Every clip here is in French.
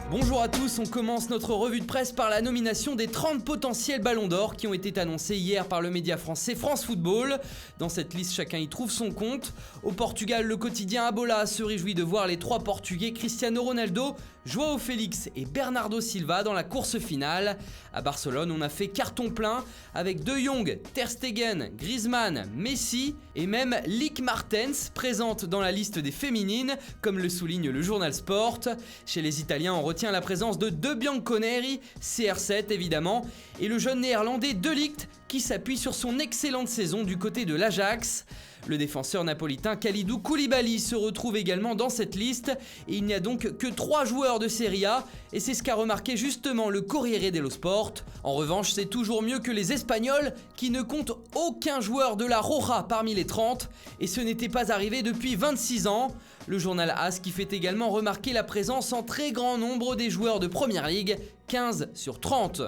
Bonjour à tous, on commence notre revue de presse par la nomination des 30 potentiels ballons d'or qui ont été annoncés hier par le média français France Football. Dans cette liste, chacun y trouve son compte. Au Portugal, le quotidien Abola se réjouit de voir les 3 Portugais Cristiano Ronaldo, João Félix et Bernardo Silva dans la course finale. À Barcelone, on a fait carton plein avec De Jong, Ter Stegen, Griezmann, Messi et même Lick Martens présente dans la liste des féminines, comme le souligne le journal Sport. Chez les Italiens, on retient la présence de Bianconeri, CR7 évidemment, et le jeune néerlandais De Ligt qui s'appuie sur son excellente saison du côté de l'Ajax. Le défenseur napolitain Kalidou Koulibaly se retrouve également dans cette liste et il n'y a donc que 3 joueurs de Serie A et c'est ce qu'a remarqué justement le Corriere dello Sport. En revanche, c'est toujours mieux que les Espagnols qui ne comptent aucun joueur de la Roja parmi les 30 et ce n'était pas arrivé depuis 26 ans. Le journal AS qui fait également remarquer la présence en très grand nombre des joueurs de Première Ligue, 15 sur 30.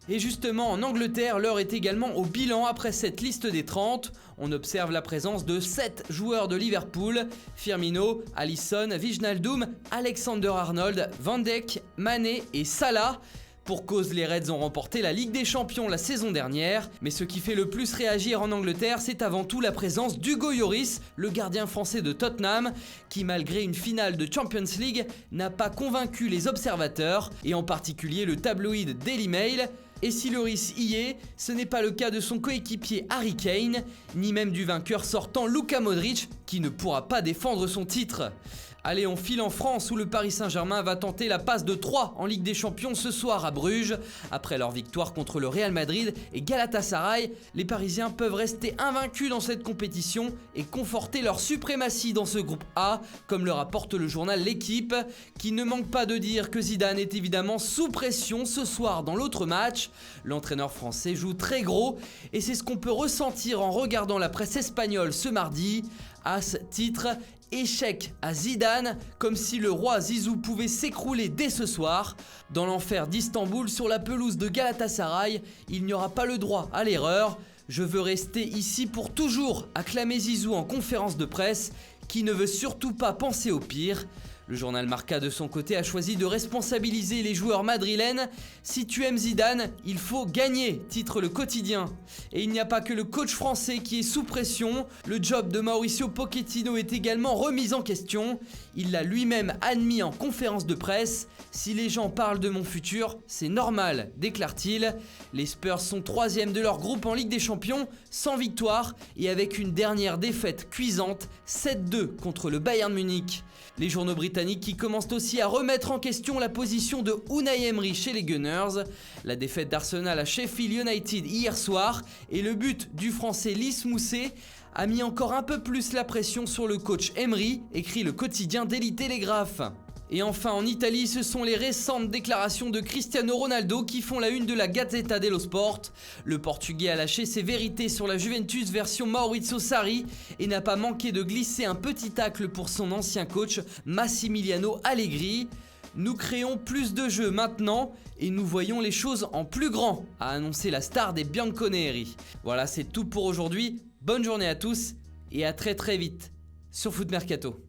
Et justement en Angleterre, l'heure est également au bilan après cette liste des 30. On observe la présence de 7 joueurs de Liverpool, Firmino, Alisson, Wijnaldum, Alexander-Arnold, Van Dijk, Mané et Salah. Pour cause, les Reds ont remporté la Ligue des Champions la saison dernière, mais ce qui fait le plus réagir en Angleterre, c'est avant tout la présence d'Hugo Lloris, le gardien français de Tottenham, qui malgré une finale de Champions League, n'a pas convaincu les observateurs, et en particulier le tabloïd Daily Mail. Et si Lloris y est, ce n'est pas le cas de son coéquipier Harry Kane, ni même du vainqueur sortant Luka Modric, qui ne pourra pas défendre son titre. Allez, on file en France où le Paris Saint-Germain va tenter la passe de 3 en Ligue des Champions ce soir à Bruges. Après leur victoire contre le Real Madrid et Galatasaray, les Parisiens peuvent rester invaincus dans cette compétition et conforter leur suprématie dans ce groupe A, comme le rapporte le journal L'Équipe, qui ne manque pas de dire que Zidane est évidemment sous pression ce soir dans l'autre match. L'entraîneur français joue très gros et c'est ce qu'on peut ressentir en regardant la presse espagnole ce mardi. AS titre « Échec à Zidane », comme si le roi Zizou pouvait s'écrouler dès ce soir. Dans l'enfer d'Istanbul, sur la pelouse de Galatasaray, il n'y aura pas le droit à l'erreur. « Je veux rester ici pour toujours », a clamé Zizou en conférence de presse, qui ne veut surtout pas penser au pire. Le journal Marca de son côté a choisi de responsabiliser les joueurs madrilènes. « Si tu aimes Zidane, il faut gagner », titre le quotidien. Et il n'y a pas que le coach français qui est sous pression. Le job de Mauricio Pochettino est également remis en question. Il l'a lui-même admis en conférence de presse. « Si les gens parlent de mon futur, c'est normal », déclare-t-il. Les Spurs sont 3e de leur groupe en Ligue des Champions, sans victoire et avec une dernière défaite cuisante, 7-2 contre le Bayern Munich. Les journaux britanniques qui commencent aussi à remettre en question la position de Unai Emery chez les Gunners. La défaite d'Arsenal à Sheffield United hier soir et le but du français Lys Mousset a mis encore un peu plus la pression sur le coach Emery, écrit le quotidien Daily Telegraph. Et enfin en Italie, ce sont les récentes déclarations de Cristiano Ronaldo qui font la une de la Gazzetta dello Sport. Le Portugais a lâché ses vérités sur la Juventus version Maurizio Sarri et n'a pas manqué de glisser un petit tacle pour son ancien coach Massimiliano Allegri. « Nous créons plus de jeux maintenant et nous voyons les choses en plus grand », a annoncé la star des Bianconeri. Voilà, c'est tout pour aujourd'hui. Bonne journée à tous et à très vite sur Foot Mercato.